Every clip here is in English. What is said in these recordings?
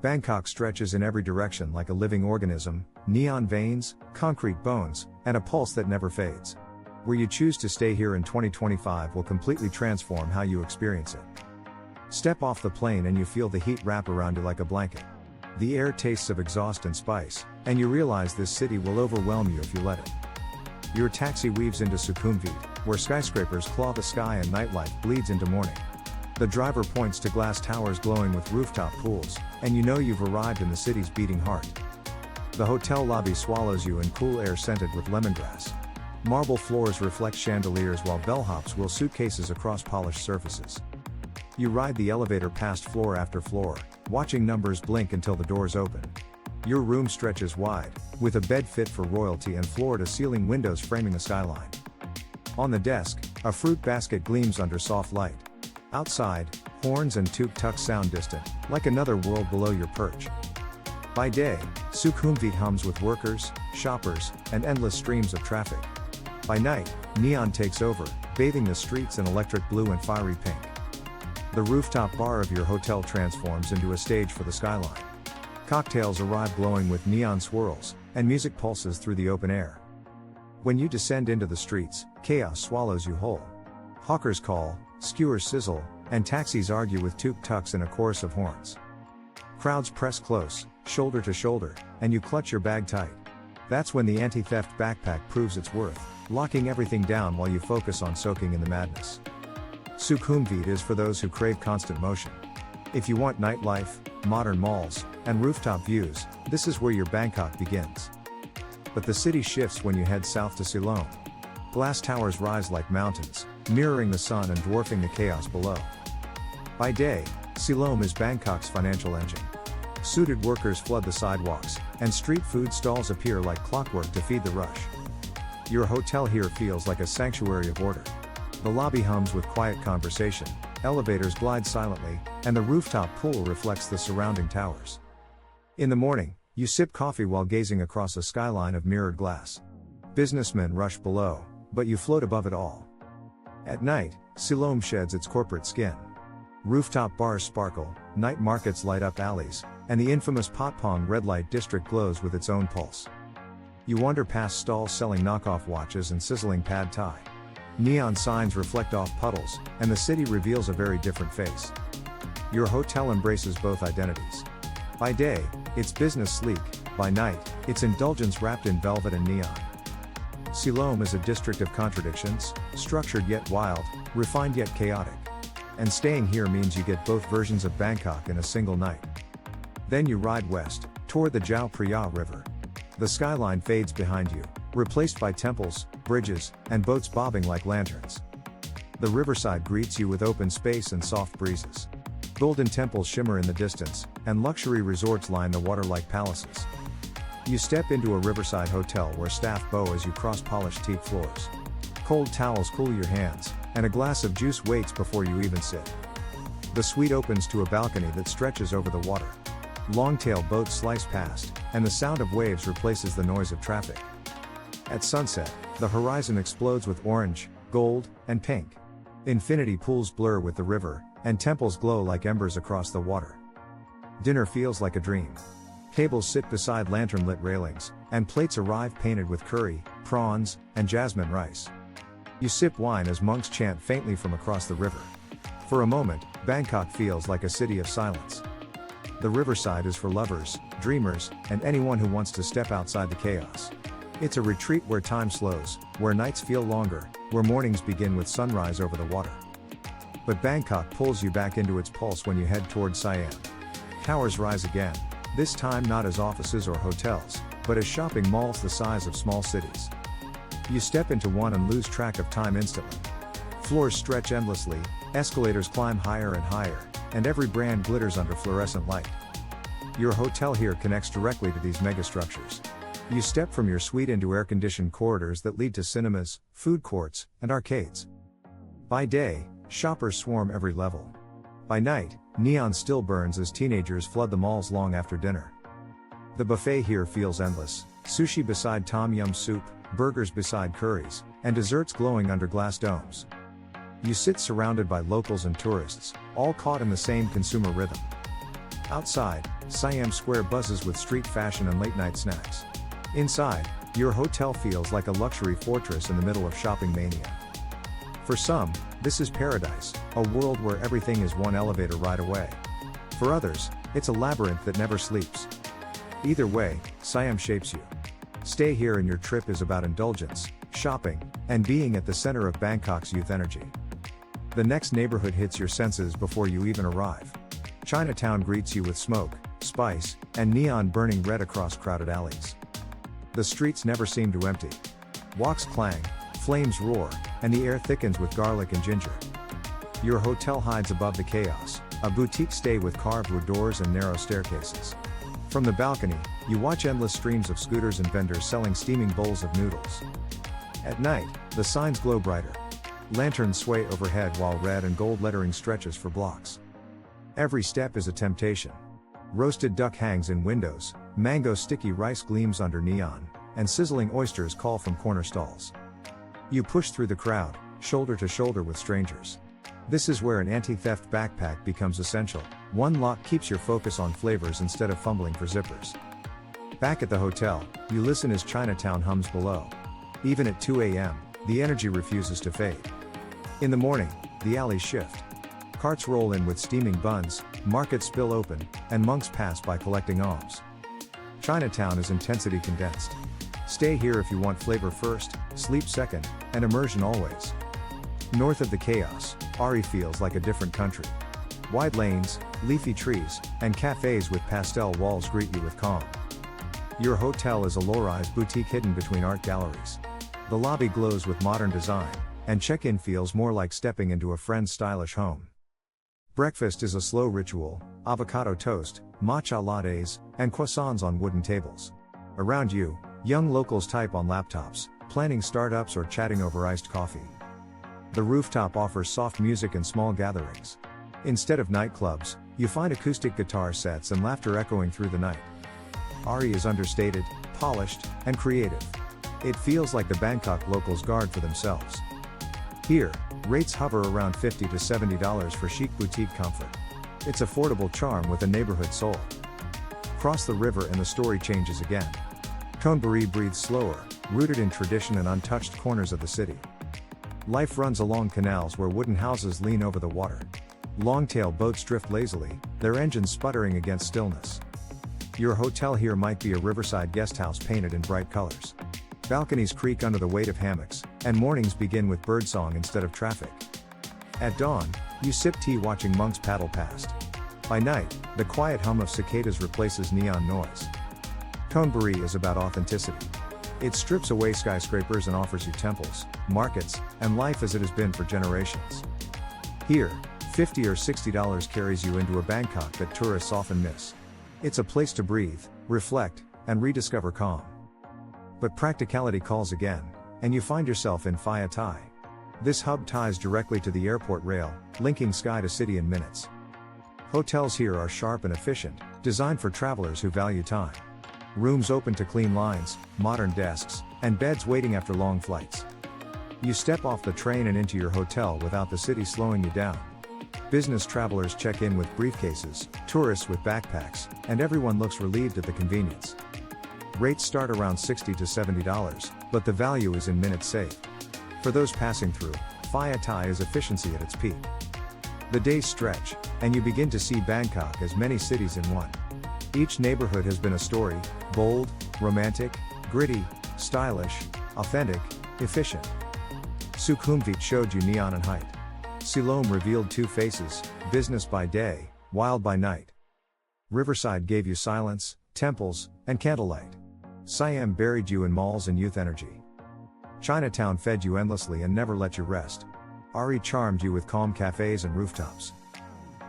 Bangkok stretches in every direction like a living organism, neon veins, concrete bones, and a pulse that never fades. Where you choose to stay here in 2025 will completely transform how you experience it. Step off the plane and you feel the heat wrap around you like a blanket. The air tastes of exhaust and spice, and you realize this city will overwhelm you if you let it. Your taxi weaves into Sukhumvit, where skyscrapers claw the sky and nightlife bleeds into morning. The driver points to glass towers glowing with rooftop pools, and you know you've arrived in the city's beating heart. The hotel lobby swallows you in cool air scented with lemongrass. Marble floors reflect chandeliers while bellhops wheel suitcases across polished surfaces. You ride the elevator past floor after floor, watching numbers blink until the doors open. Your room stretches wide, with a bed fit for royalty and floor-to-ceiling windows framing the skyline. On the desk, a fruit basket gleams under soft light. Outside, horns and tuk-tuks sound distant, like another world below your perch. By day, Sukhumvit hums with workers, shoppers, and endless streams of traffic. By night, neon takes over, bathing the streets in electric blue and fiery pink. The rooftop bar of your hotel transforms into a stage for the skyline. Cocktails arrive glowing with neon swirls, and music pulses through the open air. When you descend into the streets, chaos swallows you whole. Hawkers call, skewers sizzle, and taxis argue with tuk-tuks in a chorus of horns. Crowds press close, shoulder to shoulder, and you clutch your bag tight. That's when the anti-theft backpack proves its worth, locking everything down while you focus on soaking in the madness. Sukhumvit is for those who crave constant motion. If you want nightlife, modern malls, and rooftop views, this is where your Bangkok begins. But the city shifts when you head south to Siloam. Glass towers rise like mountains, mirroring the sun and dwarfing the chaos below. By day, Siloam is Bangkok's financial engine. Suited workers flood the sidewalks, and street food stalls appear like clockwork to feed the rush. Your hotel here feels like a sanctuary of order. The lobby hums with quiet conversation, elevators glide silently, and the rooftop pool reflects the surrounding towers. In the morning, you sip coffee while gazing across a skyline of mirrored glass. Businessmen rush below, but you float above it all. At night, Siloam sheds its corporate skin. Rooftop bars sparkle, night markets light up alleys, and the infamous Patpong red light district glows with its own pulse. You wander past stalls selling knockoff watches and sizzling pad thai. Neon signs reflect off puddles, and the city reveals a very different face. Your hotel embraces both identities. By day, it's business sleek, by night, it's indulgence wrapped in velvet and neon. Siloam is a district of contradictions, structured yet wild, refined yet chaotic. And staying here means you get both versions of Bangkok in a single night. Then you ride west, toward the Chao Phraya River. The skyline fades behind you, replaced by temples, bridges, and boats bobbing like lanterns. The riverside greets you with open space and soft breezes. Golden temples shimmer in the distance, and luxury resorts line the water like palaces. You step into a riverside hotel where staff bow as you cross polished teak floors. Cold towels cool your hands, and a glass of juice waits before you even sit. The suite opens to a balcony that stretches over the water. Long-tail boats slice past, and the sound of waves replaces the noise of traffic. At sunset, the horizon explodes with orange, gold, and pink. Infinity pools blur with the river, and temples glow like embers across the water. Dinner feels like a dream. Tables sit beside lantern-lit railings, and plates arrive painted with curry, prawns, and jasmine rice. You sip wine as monks chant faintly from across the river. For a moment, Bangkok feels like a city of silence. The riverside is for lovers, dreamers, and anyone who wants to step outside the chaos. It's a retreat where time slows, where nights feel longer, where mornings begin with sunrise over the water. But Bangkok pulls you back into its pulse when you head toward Siam. Towers rise again, this time not as offices or hotels, but as shopping malls the size of small cities. You step into one and lose track of time instantly. Floors stretch endlessly, escalators climb higher and higher, and every brand glitters under fluorescent light. Your hotel here connects directly to these megastructures. You step from your suite into air-conditioned corridors that lead to cinemas, food courts, and arcades. By day, shoppers swarm every level. By night, neon still burns as teenagers flood the malls long after dinner. The buffet here feels endless, sushi beside tom yum soup, burgers beside curries, and desserts glowing under glass domes. You sit surrounded by locals and tourists, all caught in the same consumer rhythm. Outside, Siam Square buzzes with street fashion and late-night snacks. Inside, your hotel feels like a luxury fortress in the middle of shopping mania. For some, this is paradise, a world where everything is one elevator ride away. For others, it's a labyrinth that never sleeps. Either way, Siam shapes you. Stay here and your trip is about indulgence, shopping, and being at the center of Bangkok's youth energy. The next neighborhood hits your senses before you even arrive. Chinatown greets you with smoke, spice, and neon burning red across crowded alleys. The streets never seem to empty. Woks clang, flames roar, and the air thickens with garlic and ginger. Your hotel hides above the chaos, a boutique stay with carved wood doors and narrow staircases. From the balcony, you watch endless streams of scooters and vendors selling steaming bowls of noodles. At night, the signs glow brighter. Lanterns sway overhead while red and gold lettering stretches for blocks. Every step is a temptation. Roasted duck hangs in windows, mango sticky rice gleams under neon, and sizzling oysters call from corner stalls. You push through the crowd, shoulder to shoulder with strangers. This is where an anti-theft backpack becomes essential. One lock keeps your focus on flavors instead of fumbling for zippers. Back at the hotel, you listen as Chinatown hums below. Even at 2 a.m., the energy refuses to fade. In the morning, the alleys shift. Carts roll in with steaming buns, markets spill open, and monks pass by collecting alms. Chinatown is intensity condensed. Stay here if you want flavor first, sleep second, and immersion always. North of the chaos, Ari feels like a different country. Wide lanes, leafy trees, and cafes with pastel walls greet you with calm. Your hotel is a low-rise boutique hidden between art galleries. The lobby glows with modern design, and check-in feels more like stepping into a friend's stylish home. Breakfast is a slow ritual, avocado toast, matcha lattes, and croissants on wooden tables. Around you, young locals type on laptops, planning startups or chatting over iced coffee. The Rooftop offers soft music and small gatherings. Instead of nightclubs, you find acoustic guitar sets and laughter echoing through the night. Ari is understated, polished, and creative. It feels like the Bangkok locals guard for themselves. Here, rates hover around $50 to $70 for chic boutique comfort. It's affordable charm with a neighborhood soul. Cross the river and the story changes again. Thonburi breathes slower, rooted in tradition and untouched corners of the city. Life runs along canals where wooden houses lean over the water. Long-tail boats drift lazily, their engines sputtering against stillness. Your hotel here might be a riverside guesthouse painted in bright colors. Balconies creak under the weight of hammocks, and mornings begin with birdsong instead of traffic. At dawn, you sip tea watching monks paddle past. By night, the quiet hum of cicadas replaces neon noise. Thonburi is about authenticity. It strips away skyscrapers and offers you temples, markets, and life as it has been for generations. Here, $50 or $60 carries you into a Bangkok that tourists often miss. It's a place to breathe, reflect, and rediscover calm. But practicality calls again, and you find yourself in Phaya Thai. This hub ties directly to the airport rail, linking sky to city in minutes. Hotels here are sharp and efficient, designed for travelers who value time. Rooms open to clean lines, modern desks, and beds waiting after long flights. You step off the train and into your hotel without the city slowing you down. Business travelers check in with briefcases, tourists with backpacks, and everyone looks relieved at the convenience. Rates start around $60 to $70, but the value is in minutes saved. For those passing through, Phaya Thai is efficiency at its peak. The days stretch, and you begin to see Bangkok as many cities in one. Each neighborhood has been a story, bold, romantic, gritty, stylish, authentic, efficient. Sukhumvit showed you neon and height. Siloam revealed two faces, business by day, wild by night. Riverside gave you silence, temples, and candlelight. Siam buried you in malls and youth energy. Chinatown fed you endlessly and never let you rest. Ari charmed you with calm cafes and rooftops.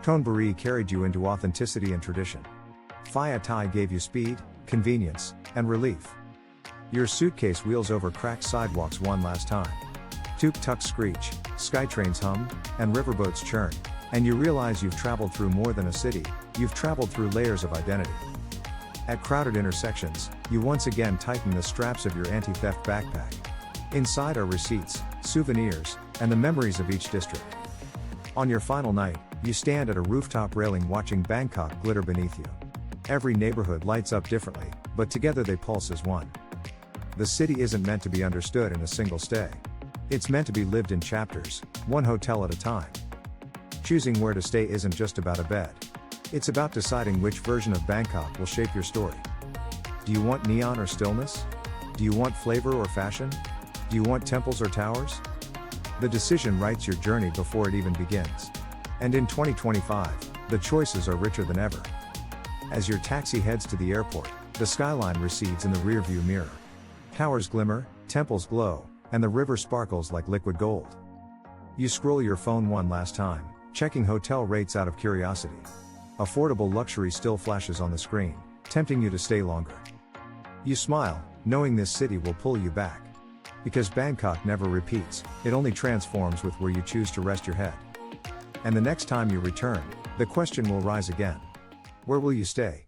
Thonburi carried you into authenticity and tradition. Phaya Thai gave you speed, convenience, and relief. Your suitcase wheels over cracked sidewalks one last time. Tuk-tuks screech, skytrains hum, and riverboats churn, and you realize you've traveled through more than a city, you've traveled through layers of identity. At crowded intersections, you once again tighten the straps of your anti-theft backpack. Inside are receipts, souvenirs, and the memories of each district. On your final night, You stand at a rooftop railing watching Bangkok glitter beneath you. Every neighborhood lights up differently, but together they pulse as one. The city isn't meant to be understood in a single stay. It's meant to be lived in chapters, one hotel at a time. Choosing where to stay isn't just about a bed. It's about deciding which version of Bangkok will shape your story. Do you want neon or stillness? Do you want flavor or fashion? Do you want temples or towers? The decision writes your journey before it even begins. And in 2025, the choices are richer than ever. As your taxi heads to the airport, the skyline recedes in the rearview mirror. Towers glimmer, temples glow, and the river sparkles like liquid gold. You scroll your phone one last time, checking hotel rates out of curiosity. Affordable luxury still flashes on the screen, tempting you to stay longer. You smile, knowing this city will pull you back. Because Bangkok never repeats, it only transforms with where you choose to rest your head. And the next time you return, the question will rise again. Where will you stay?